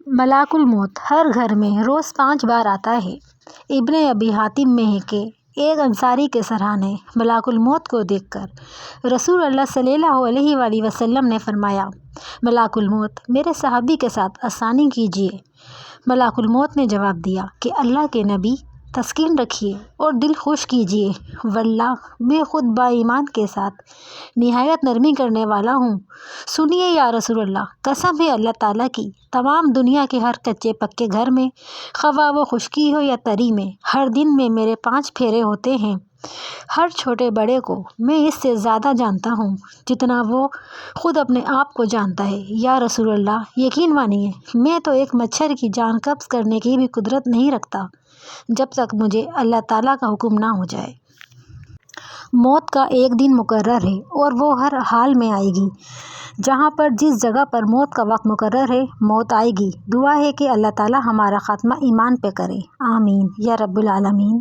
ملاک الموت ہر گھر میں روز 5 بار آتا ہے۔ ابن ابی حاتم میں ہے کہ ایک انصاری کے سرانے ملاک الموت کو دیکھ کر رسول اللہ صلی اللہ علیہ وآلہ وسلم نے فرمایا، ملاک الموت میرے صحابی کے ساتھ آسانی کیجیے۔ ملاک الموت نے جواب دیا کہ اللہ کے نبی، تسکین رکھیے اور دل خوش کیجیے، واللہ میں خود با ایمان کے ساتھ نہایت نرمی کرنے والا ہوں۔ سنیے یا رسول اللہ، قسم ہے اللہ تعالیٰ کی، تمام دنیا کے ہر کچے پکے گھر میں، خواہ وہ خشکی ہو یا تری میں، ہر دن میں میرے 5 پھیرے ہوتے ہیں۔ ہر چھوٹے بڑے کو میں اس سے زیادہ جانتا ہوں جتنا وہ خود اپنے آپ کو جانتا ہے۔ یا رسول اللہ، یقین مانیے میں تو ایک مچھر کی جان قبض کرنے کی بھی قدرت نہیں رکھتا جب تک مجھے اللہ تعالیٰ کا حکم نہ ہو جائے۔ موت کا ایک دن مقرر ہے اور وہ ہر حال میں آئے گی۔ جہاں پر جس جگہ پر موت کا وقت مقرر ہے، موت آئے گی۔ دعا ہے کہ اللہ تعالیٰ ہمارا خاتمہ ایمان پہ کرے، آمین یا رب العالمین۔